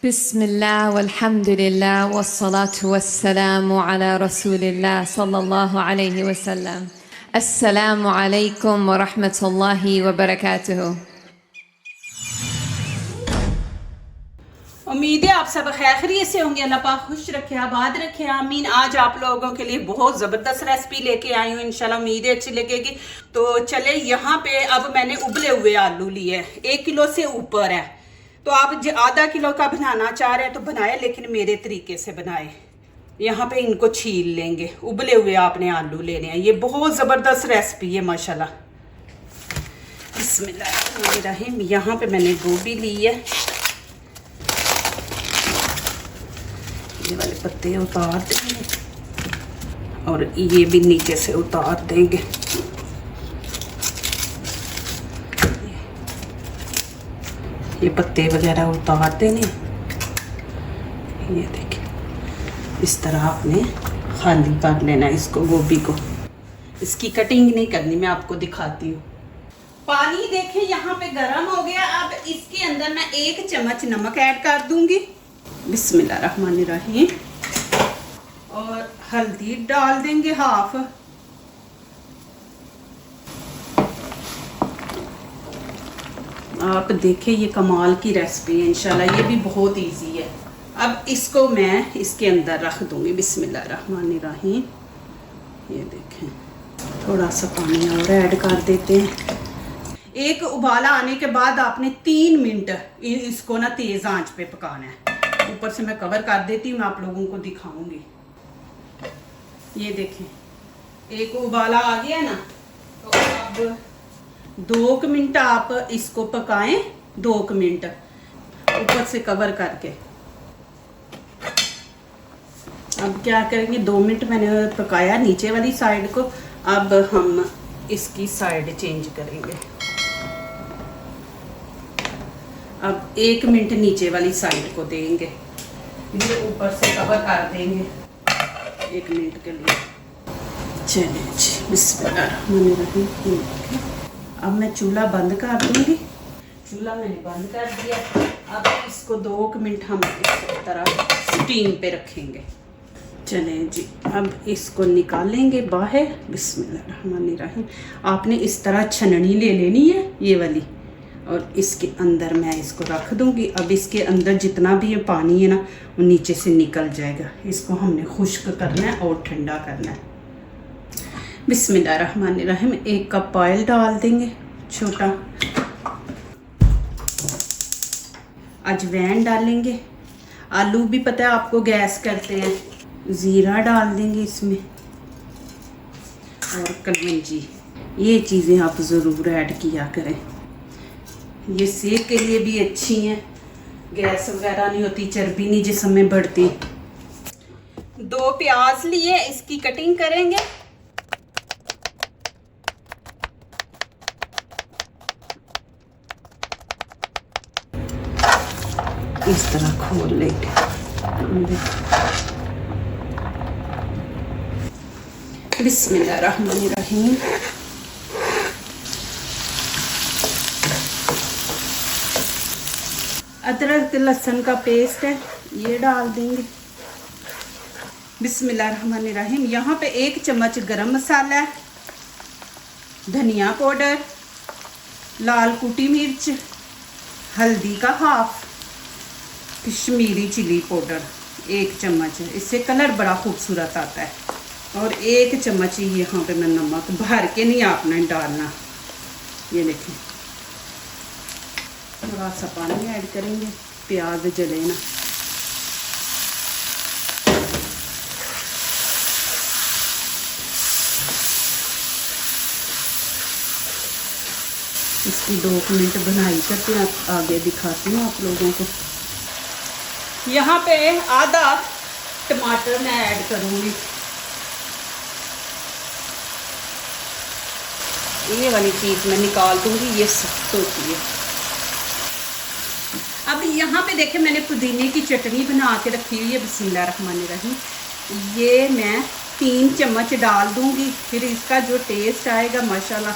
बिस्मिल्लाह वल्हम्दुलिल्लाह वस्सलातु वस्सलामु अला रसूलिल्लाह सल्लल्लाहु अलैहि वसल्लम। अस्सलामु अलैकुम व रहमतुल्लाहि व बरकातुहू। उम्मीद है आप सब खैरियत से होंगे। अल्लाह पाक खुश रखे, आबाद रखे, आमीन। आज आप लोगों के लिए बहुत ज़बरदस्त रेसिपी लेके आई हूँ, इंशाल्लाह उम्मीद है अच्छी लगेगी। तो चले, यहाँ पे अब मैंने उबले हुए आलू लिए, 1 किलो से ऊपर है। तो आप आधा किलो का बनाना चाह रहे हैं तो बनाए, लेकिन मेरे तरीके से बनाए। यहाँ पे इनको छील लेंगे, उबले हुए आपने आलू लेने हैं। ये बहुत ज़बरदस्त रेसिपी है माशाल्लाह। बिस्मिल्लाहिर्रहमानिर्रहीम। यहाँ पे मैंने गोभी ली है, ये वाले पत्ते उतार देंगे और ये भी नीचे से उतार देंगे। ये पत्ते वगैरह उतार देंगे। ये देखिए, इस तरह आपने खाली कर लेना है इसको, गोभी को। इसकी कटिंग नहीं करनी, मैं आपको दिखाती हूँ। पानी देखें यहाँ पे गर्म हो गया। अब इसके अंदर मैं 1 चम्मच नमक ऐड कर दूंगी। बिस्मिल्लाहिर्रहमानिर्रहीम। और हल्दी डाल देंगे हाफ। आप देखें, ये कमाल की रेसिपी है इंशाल्लाह, ये भी बहुत इजी है। अब इसको मैं इसके अंदर रख दूंगी। बिस्मिल्लाहिर्रहमानिर्रहीम। ये देखें, थोड़ा सा पानी और ऐड कर देते हैं। एक उबाला आने के बाद आपने 3 मिनट इसको ना तेज आंच पे पकाना है। ऊपर से मैं कवर कर देती हूँ, मैं आप लोगों को दिखाऊंगी। ये देखें, एक उबाला आ गया ना, तो अब 2 मिनट आप इसको पकाएं। 2 मिनट ऊपर से कवर करके। अब क्या करेंगे, 2 मिनट मैंने पकाया नीचे वाली साइड को। अब हम इसकी साइड चेंज करेंगे। अब 1 मिनट नीचे वाली साइड को देंगे, ये ऊपर से कवर कर देंगे 1 मिनट के लिए। चलिए जी, बिस्मिल्लाहिर्रहमानिर्रहीम। अब मैं चूल्हा बंद कर दूंगी। चूल्हा मैंने बंद कर दिया। अब इसको 2 मिनट हम इस तरह स्टीम पे रखेंगे। चलें जी, अब इसको निकालेंगे बाहर। बिस्मिल्लाहिर्रहमानिर्रहीम। आपने इस तरह छननी ले लेनी है, ये वाली, और इसके अंदर मैं इसको रख दूंगी। अब इसके अंदर जितना भी ये पानी है ना, वो नीचे से निकल जाएगा। इसको हमने खुश्क करना है और ठंडा करना है। बिस्मिल्लाहिर्रहमानिर्रहीम। 1 कप ऑयल डाल देंगे छोटा। अजवाइन डालेंगे। आलू भी पता है आपको गैस करते हैं। ज़ीरा डाल देंगे इसमें, और कलवंजी। ये चीज़ें आप ज़रूर ऐड किया करें, ये सेहत के लिए भी अच्छी हैं। गैस वगैरह नहीं होती, चर्बी नहीं जिस्म में बढ़ती। 2 प्याज लिए, इसकी कटिंग करेंगे। इस तरह खोल लेंगे। बिस्मिल्लाहिर्रहमानिर्रहीम। अदरक लहसुन का पेस्ट है, ये डाल देंगे। बिस्मिल्लाहिर्रहमानिर्रहीम। यहाँ पे 1 चम्मच गरम मसाला है, धनिया पाउडर, लाल कुटी मिर्च, हल्दी का हाफ, कश्मीरी चिली पाउडर 1 चम्मच है, इससे कलर बड़ा खूबसूरत आता है। और 1 चम्मच यहाँ पे मैं नमक, भर के नहीं आपने डालना। ये देखें, थोड़ा सा पानी ऐड करेंगे, प्याज जले ना। इसकी 2 मिनट बनाई करते हैं, आगे दिखाती हूँ आप लोगों को। यहाँ पे आधा टमाटर मैं ऐड करूँगी। ये वाली चीज़ मैं निकाल दूँगी, ये सख्त होती है। अब यहाँ पे देखें, मैंने पुदीने की चटनी बना के रखी हुई है। बिस्मिल्लाहिर्रहमानिर्रहीम। ये मैं 3 चम्मच डाल दूँगी, फिर इसका जो टेस्ट आएगा माशाल्लाह।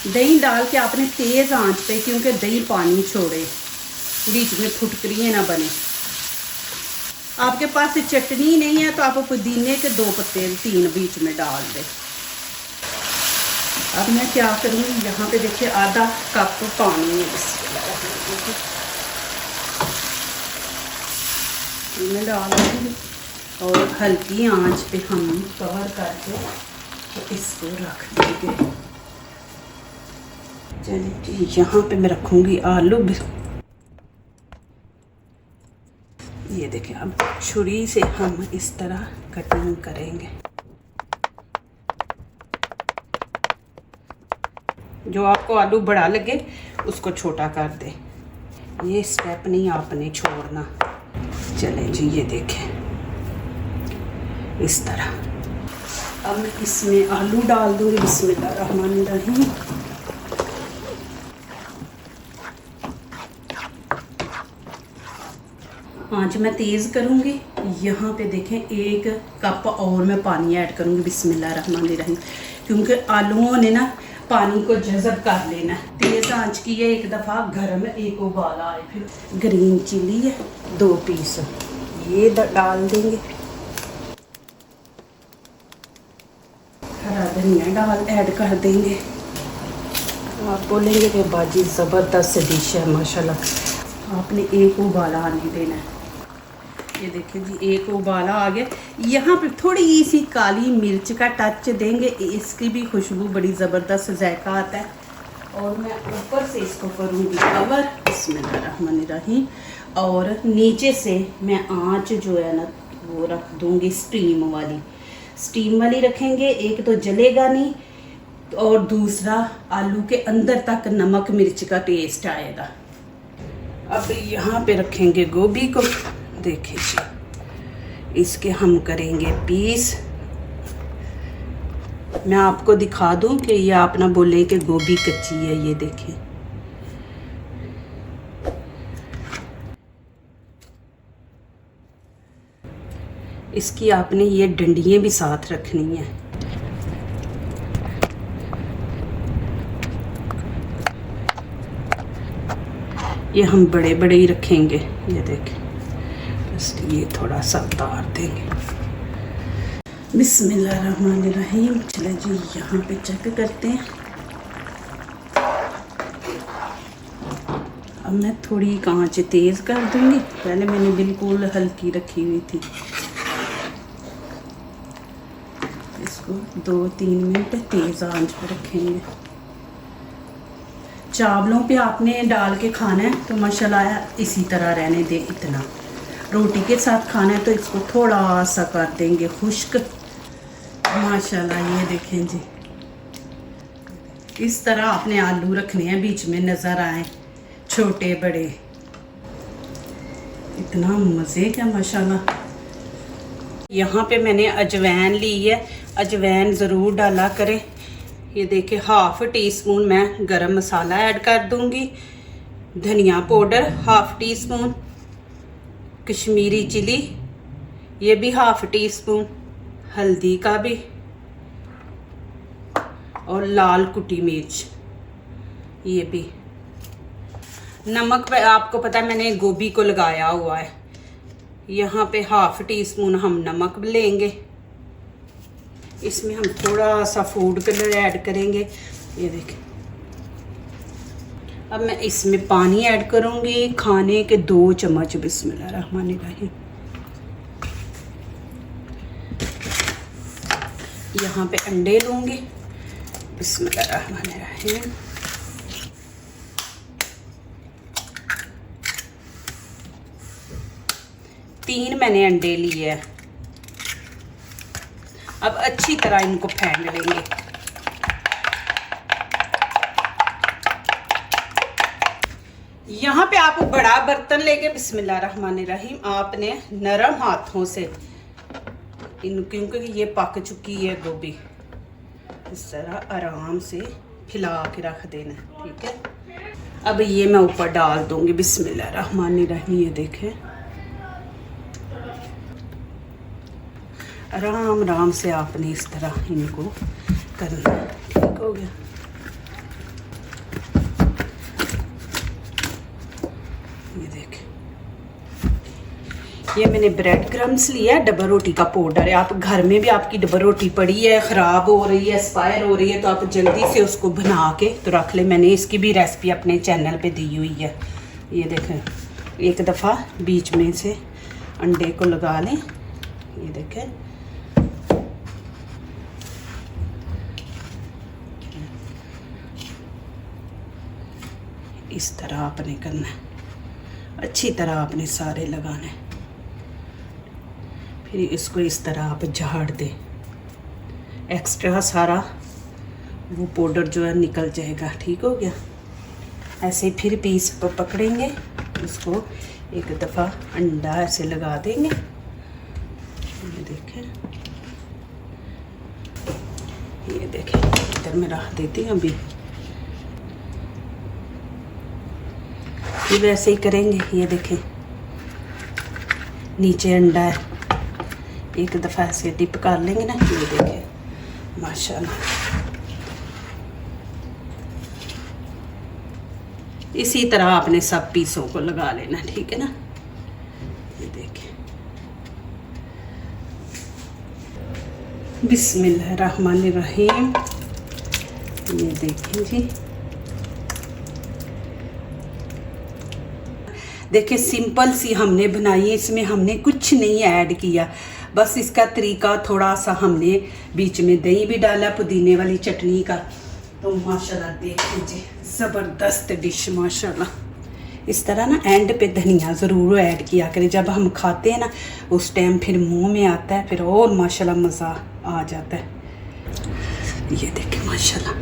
दही डाल के आपने तेज़ आंच पे, क्योंकि दही पानी छोड़े, बीच में फुटकरियाँ ना बने। आपके पास चटनी नहीं है तो आप पुदीने के 2 पत्ते 3 बीच में डाल दें। अब मैं क्या करूँगी, यहाँ पे देखिए आधा कप पानी है, मैं डाल दूँगी और हल्की आंच पे हम कवर करके तो इसको रख देंगे। चलिए यहाँ पे मैं रखूँगी आलू। ये देखिए अब छुरी से हम इस तरह कटिंग करेंगे। जो आपको आलू बड़ा लगे उसको छोटा कर दे, ये स्टेप नहीं आपने छोड़ना। चले जी, ये देखें इस तरह। अब मैं इसमें आलू डाल दूँगी। बिस्मिल्लाहिर्रहमानिर्रहीम। आँच मैं तेज़ करूँगी। यहाँ पे देखें 1 कप और मैं पानी ऐड करूँगी। बिस्मिल्लाहिर्रहमानिर्रहीम, क्योंकि आलूओं ने ना पानी को जज़ब कर लेना। तेज़ आंच की है, एक दफ़ा गर्म, एक उबाला आए। फिर ग्रीन चिली है 2 पीस, ये डाल देंगे। हरा धनिया ऐड कर देंगे। आप बोलेंगे कि बाजी ज़बरदस्त डिश है माशाल्लाह। आपने 1 उबाला आने देना है। ये देखिए जी 1 उबाला आ गया। यहाँ पे थोड़ी सी काली मिर्च का टच देंगे, इसकी भी खुशबू बड़ी ज़बरदस्त जायका आता है। और मैं ऊपर से इसको करूँगी कवर। बिस्मिल्लाहिर्रहमानिर्रहीम। और नीचे से मैं आंच जो है ना वो रख दूँगी स्टीम वाली रखेंगे। एक तो जलेगा नहीं और दूसरा आलू के अंदर तक नमक मिर्च का टेस्ट आएगा। अब यहाँ पे रखेंगे गोभी को। देखिए जी, इसके हम करेंगे पीस। मैं आपको दिखा दूं कि ये आप ना बोले कि गोभी कच्ची है। ये देखें, इसकी आपने ये डंडियाँ भी साथ रखनी है। ये हम बड़े बड़े ही रखेंगे। ये देखें, बस ये थोड़ा सा उतार देंगे। बिस्मिल्लाहिर्रहमानिर्रहीम। चलो जी यहाँ पे चेक करते हैं। अब मैं थोड़ी आंच तेज़ कर दूंगी। पहले मैंने बिल्कुल हल्की रखी हुई थी। इसको 2-3 मिनट तेज़ आंच पर रखेंगे। चावलों पे आपने डाल के खाना है तो माशाल्लाह इसी तरह रहने दे। इतना रोटी के साथ खाना है तो इसको थोड़ा सा कर देंगे खुश्क। माशाल्लाह ये देखें जी, इस तरह आपने आलू रखने हैं, बीच में नज़र आए छोटे बड़े। इतना मज़े का माशाल्लाह। यहाँ पे मैंने अजवाइन ली है, अजवाइन ज़रूर डाला करें। ये देखिए 1/2 टीस्पून मैं गरम मसाला ऐड कर दूंगी। धनिया पाउडर 1/2 टीस्पून, कश्मीरी चिली ये भी 1/2 टीस्पून, हल्दी का भी, और लाल कुटी मिर्च ये भी। नमक पे आपको पता है मैंने गोभी को लगाया हुआ है। यहाँ पे 1/2 टीस्पून हम नमक लेंगे। इसमें हम थोड़ा सा फूड कलर ऐड करेंगे। ये देखें, अब मैं इसमें पानी ऐड करूँगी खाने के 2 चम्मच। बिस्मिल्लाहिर्रहमानिर्रहीम। यहाँ पे अंडे लूँगी। बिस्मिल्लाहिर्रहमानिर्रहीम। तीन मैंने अंडे लिए हैं। अब अच्छी तरह इनको फेंट लेंगे। यहाँ पे आप बड़ा बर्तन लेके बिस्मिल्लाहिर्रहमानिर्रहीम आपने नरम हाथों से क्योंकि ये पक चुकी है गोभी, इस तरह आराम से फैला के रख देना, ठीक है। अब ये मैं ऊपर डाल दूंगी। बिस्मिल्लाहिर्रहमानिर्रहीम। ये देखें, आराम से आपने इस तरह इनको करना है, ठीक हो गया। ये मैंने ब्रेड क्रम्स लिया है, डबल रोटी का पाउडर है। आप घर में भी आपकी डबल रोटी पड़ी है, ख़राब हो रही है, एक्सपायर हो रही है, तो आप जल्दी से उसको बना के तो रख ले। मैंने इसकी भी रेसिपी अपने चैनल पे दी हुई है। ये देखें, एक दफ़ा बीच में से अंडे को लगा लें। ये देखें, इस तरह आपने करना है, अच्छी तरह आपने सारे लगाने। फिर इसको इस तरह आप झाड़ दें, एक्स्ट्रा सारा वो पाउडर जो है निकल जाएगा। ठीक हो गया। ऐसे फिर पीस पर पकड़ेंगे, इसको एक दफ़ा अंडा ऐसे लगा देंगे। ये देखें, ये देखें, इधर मैं रख देती हूँ अभी। फिर वैसे ही करेंगे। ये देखें, नीचे अंडा है, एक दफ़ा ऐसे डिप कर लेंगे ना। ये देखें माशाल्लाह, इसी तरह आपने सब पीसों को लगा लेना। ठीक है ना। ये देखें, बिस्मिल्लाहिर्रहमानिर्रहीम। ये देखें जी, देखिए सिंपल सी हमने बनाई है, इसमें हमने कुछ नहीं ऐड किया, बस इसका तरीका थोड़ा सा हमने बीच में दही भी डाला, पुदीने वाली चटनी का। तो माशाल्लाह देख लीजिए, ज़बरदस्त डिश माशाल्लाह। इस तरह ना एंड पे धनिया ज़रूर ऐड किया करें, जब हम खाते हैं ना उस टाइम फिर मुंह में आता है, फिर और माशाल्लाह मज़ा आ जाता है। ये देखें माशाल्लाह,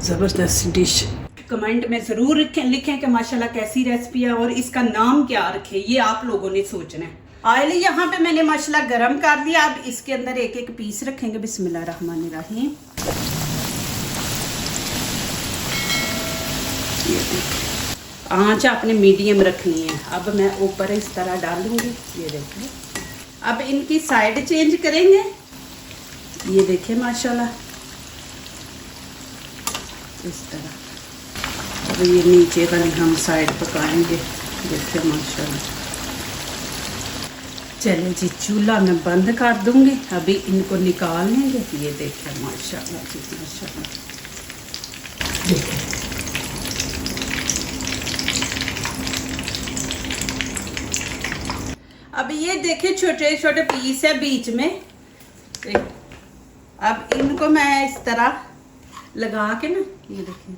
ज़बरदस्त डिश। कमेंट में ज़रूर लिखें कि माशाल्लाह कैसी रेसिपी है और इसका नाम क्या रखें, ये आप लोगों ने सोचना है। ऑयल यहाँ पे मैंने माशाल्लाह गरम कर दिया। अब इसके अंदर एक एक पीस रखेंगे। बिस्मिल्लाहिर्रहमानिर्रहीम। ये देखिए, आँच आपने मीडियम रखनी है। अब मैं ऊपर इस तरह डालूंगी। ये देखिए, अब इनकी साइड चेंज करेंगे। ये देखिए माशाल्लाह, इस तरह। अब ये नीचे वाली हम साइड पकाएंगे। देखिए माशाल्लाह। चले जी, चूल्हा मैं बंद कर दूंगी, अभी इनको निकाल लेंगे। ये देखिए माशाल्लाह जी माशाल्लाह। देखिए अब ये देखिए छोटे छोटे पीस है बीच में। अब इनको मैं इस तरह लगा के ना, ये देखिए,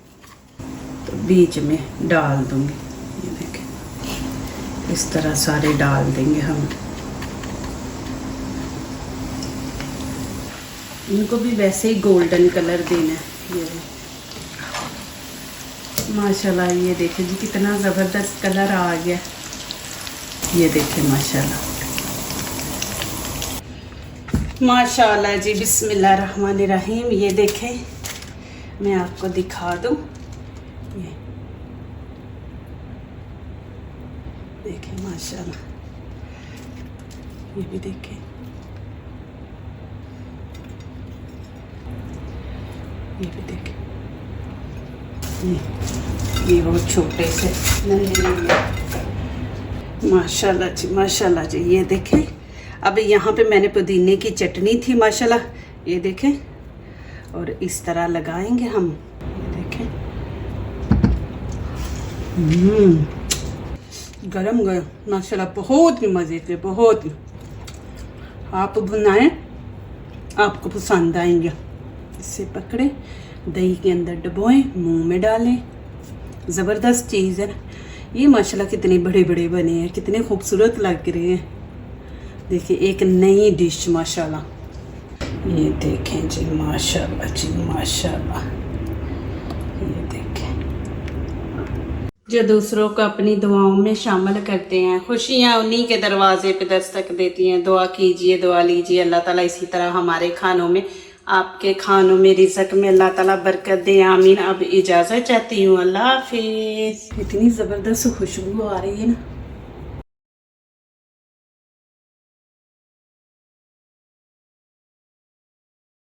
तो बीच में डाल दूंगी। ये देखिए, इस तरह सारे डाल देंगे हम। इनको भी वैसे ही गोल्डन कलर देना है। ये माशाल्लाह, ये देखिए जी कितना ज़बरदस्त कलर आ गया। ये देखिए माशाल्लाह माशाल्लाह जी। बिस्मिल्लाहिर्रहमानिर्रहीम। ये देखें, मैं आपको दिखा दूं। ये देखें माशाल्लाह, ये भी देखें। ये भी देखें, ये वो छोटे से माशाल्लाह जी माशाल्लाह जी। ये देखें, अब यहाँ पे मैंने पुदीने की चटनी थी माशाल्लाह। ये देखें, और इस तरह लगाएंगे हम। ये देखें, गरम गरम माशाल्लाह, बहुत ही मज़े के, बहुत ही। आप बनाएं, आपको पसंद आएंगे। इससे पकड़े, दही के अंदर डुबोएं, मुंह में डालें। ज़बरदस्त चीज़ है। ये माशाल्लाह कितने बड़े बड़े बने हैं, कितने खूबसूरत लग रहे हैं। देखिए, एक नई डिश माशाल्लाह। ये देखें जी माशाल्लाह जी माशाल्लाह। ये देखें, जो दूसरों को अपनी दुआओं में शामिल करते हैं, खुशियाँ उन्हीं के दरवाजे पे दस्तक देती हैं। दुआ कीजिए, दुआ लीजिए, अल्लाह ताला इसी तरह हमारे खानों में, आपके खानों में, रिज़्क़ में अल्लाह ताला बरकत दे। आमीन। अब इजाज़त चाहती हूँ, अल्लाह हाफिज़। इतनी ज़बरदस्त खुशबू आ रही है ना।